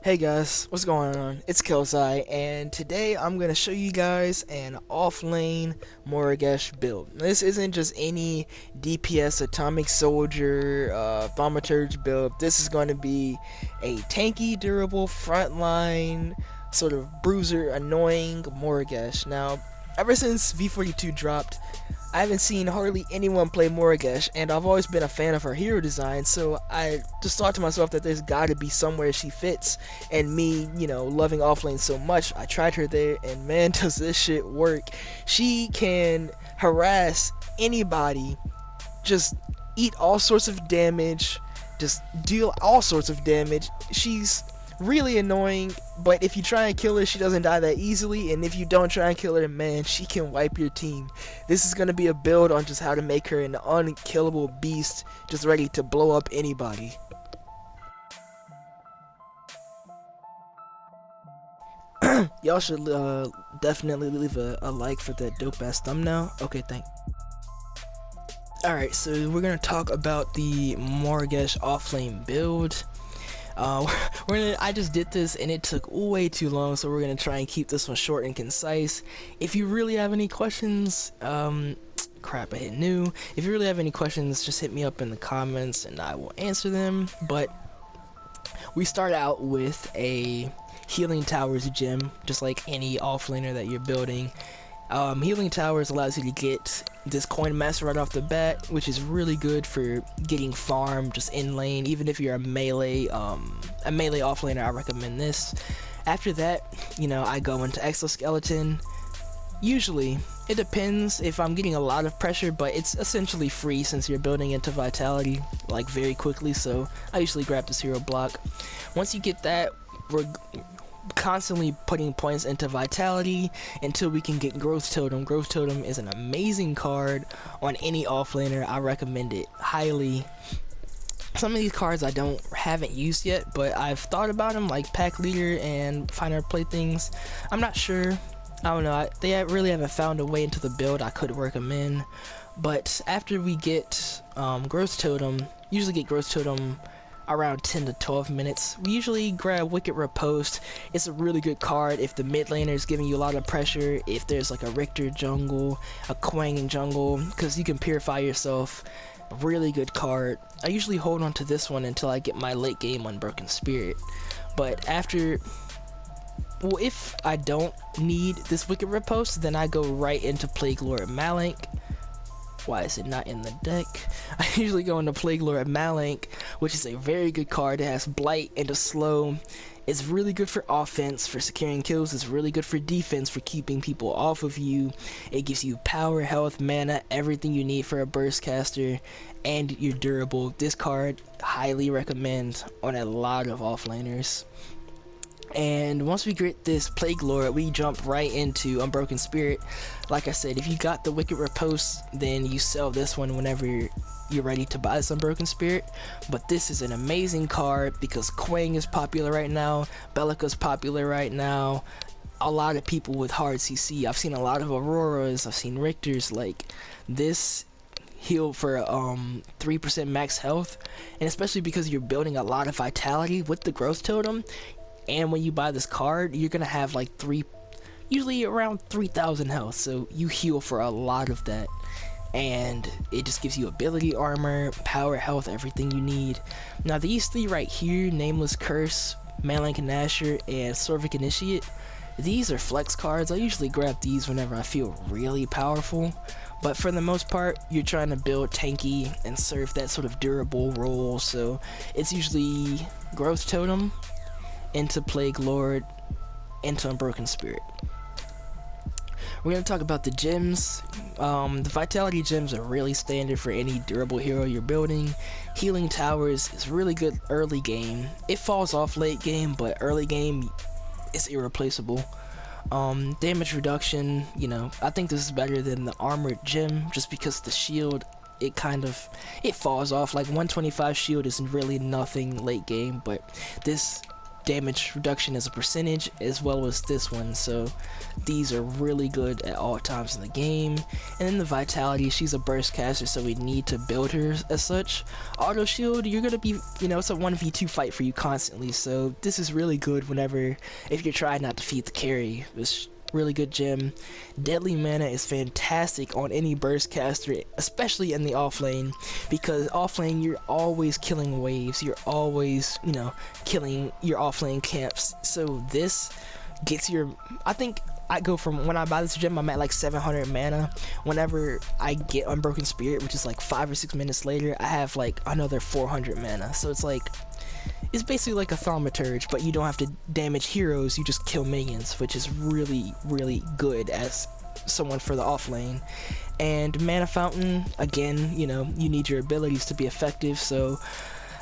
Hey guys, what's going on? It's Quellzai, and today I'm gonna show you guys an offlane Morigesh build. This isn't just any DPS atomic soldier thaumaturge build. This is going to be a tanky, durable, frontline, sort of bruiser, annoying Morigesh. Now, ever since v.42 dropped, I haven't seen hardly anyone play Morigesh, and I've always been a fan of her hero design, so I just thought to myself that there's gotta be somewhere she fits. And me, loving Offlane so much, I tried her there, and man, does this shit work. She can harass anybody, just eat all sorts of damage, just deal all sorts of damage. She's really annoying, but if you try and kill her, she doesn't die that easily, and if you don't try and kill her, man, she can wipe your team. This is going to be a build on just how to make her an unkillable beast, just ready to blow up anybody. Y'all should definitely leave a like for that dope ass thumbnail. Okay, thanks. Alright, so we're going to talk about the Morigesh offlane build. I just did this and it took way too long, so we're gonna try and keep this one short and concise. If you really have any questions, crap, I hit new. If you really have any questions, just hit me up in the comments and I will answer them. But we start out with a healing towers gem, just like any offlaner that you're building. Healing Towers allows you to get this coin master right off the bat, which is really good for getting farm just in lane. Even if you're a melee offlaner, I recommend this. After that, I go into Exoskeleton. Usually, it depends if I'm getting a lot of pressure, but it's essentially free since you're building into Vitality like very quickly, so I usually grab this hero block. Once you get that, we're constantly putting points into Vitality until we can get Growth Totem. Growth Totem is an amazing card on any offlaner. I recommend it highly. Some of these cards I haven't used yet, but I've thought about them, like Pack Leader and Finer Playthings. I'm not sure. I don't know. They really haven't found a way into the build I could recommend. But after we get Growth Totem, usually get Growth Totem around 10 to 12 minutes. We usually grab Wicked Riposte. It's a really good card if the mid laner is giving you a lot of pressure, if there's like a Richter jungle, a Quang jungle, because you can purify yourself. A really good card. I usually hold on to this one until I get my late game Unbroken Spirit. But if I don't need this Wicked Riposte, then I go right into Plague Lord Malank. Why is it not in the deck? I usually go into Plague Lord Malank, which is a very good card. It has Blight and a slow. It's really good for offense, for securing kills. It's really good for defense, for keeping people off of you. It gives you power, health, mana, everything you need for a burst caster, and you're durable. This card, highly recommend on a lot of offlaners. And once we get this Plague Lord, we jump right into Unbroken Spirit. Like I said, if you got the Wicked Riposte, then you sell this one whenever you're ready to buy this Unbroken Spirit. But this is an amazing card because Quang is popular right now, Bellica's popular right now. A lot of people with hard CC. I've seen a lot of Auroras, I've seen Richters. Like, this heal for 3% max health, and especially because you're building a lot of Vitality with the Growth Totem. And when you buy this card, you're gonna have like usually around 3,000 health, so you heal for a lot of that. And it just gives you ability armor, power, health, everything you need. Now these three right here, Nameless Curse, Malank and Asher, and Sorvic Initiate, these are flex cards. I usually grab these whenever I feel really powerful. But for the most part, you're trying to build tanky and serve that sort of durable role, so it's usually Growth Totem, into Plague Lord, into Unbroken Spirit. We're going to talk about the gems. The Vitality gems are really standard for any durable hero you're building. Healing Towers is really good early game. It falls off late game, but early game is irreplaceable. Damage reduction, I think this is better than the Armored gem, just because the shield, it falls off. Like 125 shield is really nothing late game, but this damage reduction as a percentage, as well as this one, so these are really good at all times in the game. And then the vitality, she's a burst caster, so we need to build her as such. Auto shield, you're gonna be, you know, it's a 1v2 fight for you constantly, so this is really good whenever, if you're trying not to feed the carry. It's really good gem. Deadly mana is fantastic on any burst caster, especially in the offlane, because offlane you're always killing waves, you're always, you know, killing your offlane camps. So this gets your, I think I go from, when I buy this gem I'm at like 700 mana. Whenever I get Unbroken Spirit, which is like 5 or 6 minutes later, I have like another 400 mana. So it's like, it's basically like a thaumaturge, but you don't have to damage heroes, you just kill minions, which is really, really good as someone for the offlane. And Mana Fountain, again, you know, you need your abilities to be effective, so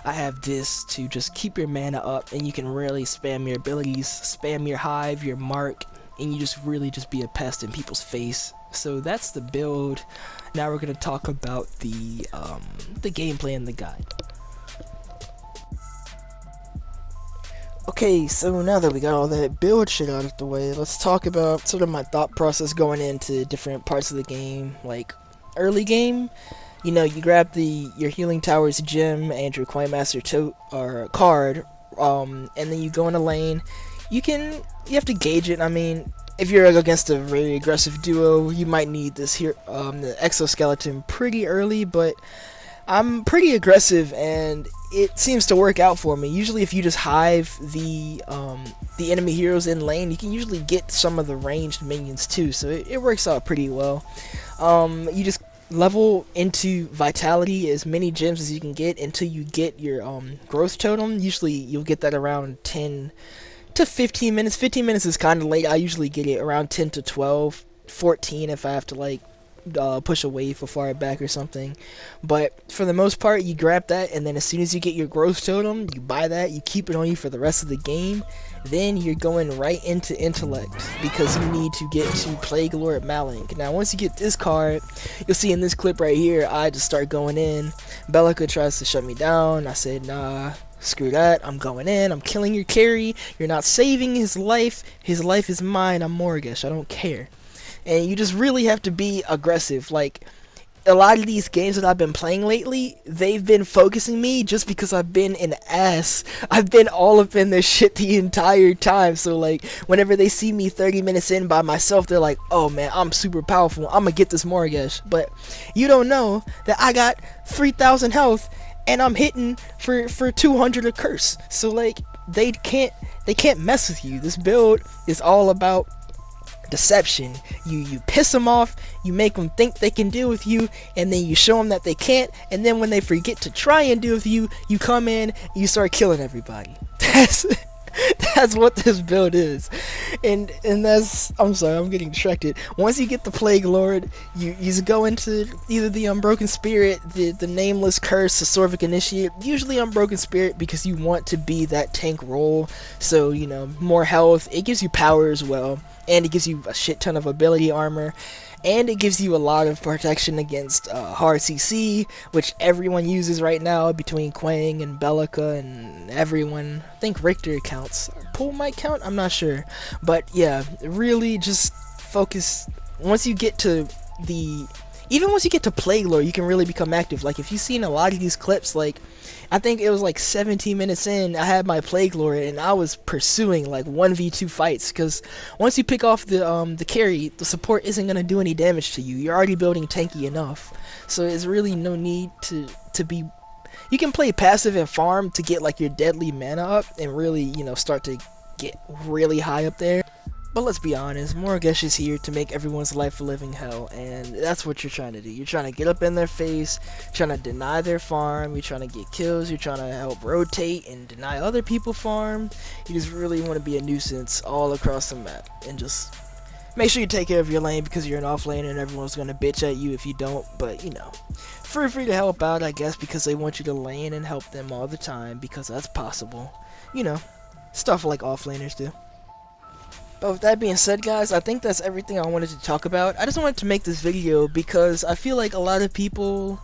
I have this to just keep your mana up, and you can really spam your abilities, spam your hive, your mark, and you just really just be a pest in people's face. So that's the build. Now we're going to talk about the gameplay and the guide. Okay, so now that we got all that build shit out of the way, let's talk about sort of my thought process going into different parts of the game. Like, early game, you know, you grab your Healing Towers gem and your Coinmaster card, and then you go in a lane. You have to gauge it. I mean, if you're against a very aggressive duo, you might need this here, the exoskeleton pretty early, but I'm pretty aggressive and it seems to work out for me. Usually if you just hive the enemy heroes in lane, you can usually get some of the ranged minions too, so it works out pretty well. You just level into vitality, as many gems as you can get until you get your growth totem. Usually you'll get that around 10 to 15 minutes. 15 minutes is kind of late. I usually get it around 10 to 12, 14 if I have to like push a wave for far back or something. But for the most part, you grab that, and then as soon as you get your growth totem, you buy that, you keep it on you for the rest of the game. Then you're going right into intellect, because you need to get to Plague Lord Malink. Now once you get this card, you'll see in this clip right here, I just start going in. Bellica tries to shut me down. I said, nah, screw that, I'm going in, I'm killing your carry, you're not saving his life is mine, I'm Morigesh, I don't care. And you just really have to be aggressive. Like, a lot of these games that I've been playing lately, they've been focusing me just because I've been an ass. I've been all up in their shit the entire time. So like, whenever they see me 30 minutes in by myself, they're like, oh man, I'm super powerful, I'm gonna get this Morigesh. But you don't know that I got 3,000 health and I'm hitting for 200 a curse. So like, they can't mess with you. This build is all about deception. You piss them off, you make them think they can deal with you, and then you show them that they can't, and then when they forget to try and deal with you, you come in and you start killing everybody. That's what this build is. And that's, I'm sorry, I'm getting distracted. Once you get the Plague Lord, you just go into either the Unbroken Spirit, the Nameless Curse, the Sorvic Initiate, usually Unbroken Spirit, because you want to be that tank role, so, you know, more health, it gives you power as well, and it gives you a shit ton of ability armor, and it gives you a lot of protection against hard CC, which everyone uses right now between Quang and Bellica and everyone. I think Richter counts. Pool might count, I'm not sure. But yeah, really just focus. Once you get to even once you get to Plague Lord, you can really become active. Like, if you've seen a lot of these clips, like, I think it was like 17 minutes in, I had my Plague Lord, and I was pursuing like 1v2 fights, because once you pick off the carry, the support isn't going to do any damage to you. You're already building tanky enough, so there's really no need to be. You can play passive and farm to get like your deadly mana up and really, you know, start to get really high up there. But let's be honest, Morigesh is here to make everyone's life a living hell, and that's what you're trying to do. You're trying to get up in their face, trying to deny their farm, you're trying to get kills, you're trying to help rotate and deny other people farm. You just really want to be a nuisance all across the map, and just make sure you take care of your lane, because you're an offlane and everyone's going to bitch at you if you don't. But, you know, feel free to help out, I guess, because they want you to lane and help them all the time, because that's possible. You know, stuff like offlaners do. But with that being said, guys, I think that's everything I wanted to talk about. I just wanted to make this video because I feel like a lot of people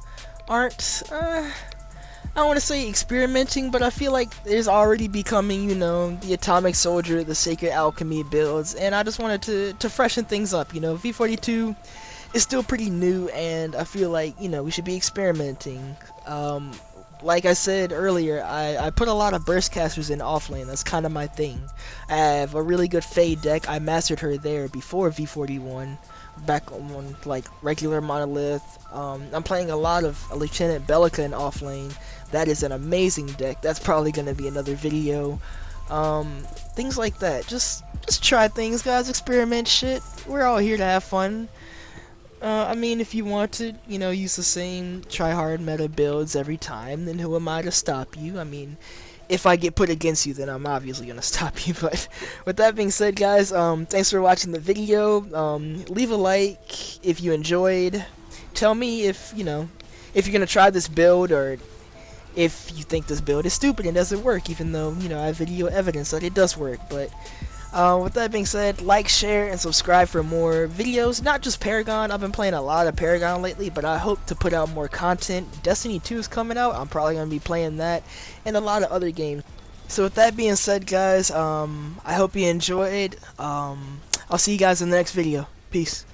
aren't I don't want to say experimenting, but I feel like there's already becoming, you know, the Atomic Soldier, the Sacred Alchemy builds, and I just wanted to freshen things up. You know, v.42 is still pretty new, and I feel like, you know, we should be experimenting. Like I said earlier, I put a lot of burst casters in offlane. That's kind of my thing. I have a really good Fade deck. I mastered her there before v.41, back on like regular monolith. I'm playing a lot of Lieutenant Bellica in offlane. That is an amazing deck. That's probably gonna be another video. Things like that. Just try things, guys. Experiment shit. We're all here to have fun. I mean, if you want to, you know, use the same try-hard meta builds every time, then who am I to stop you? I mean, if I get put against you, then I'm obviously gonna stop you. But with that being said, guys, thanks for watching the video. Leave a like if you enjoyed. Tell me if, you know, if you're gonna try this build, or if you think this build is stupid and doesn't work, even though, you know, I have video evidence that it does work. But with that being said, like, share, and subscribe for more videos. Not just Paragon. I've been playing a lot of Paragon lately, but I hope to put out more content. Destiny 2 is coming out. I'm probably going to be playing that, and a lot of other games. So with that being said, guys, I hope you enjoyed. I'll see you guys in the next video. Peace.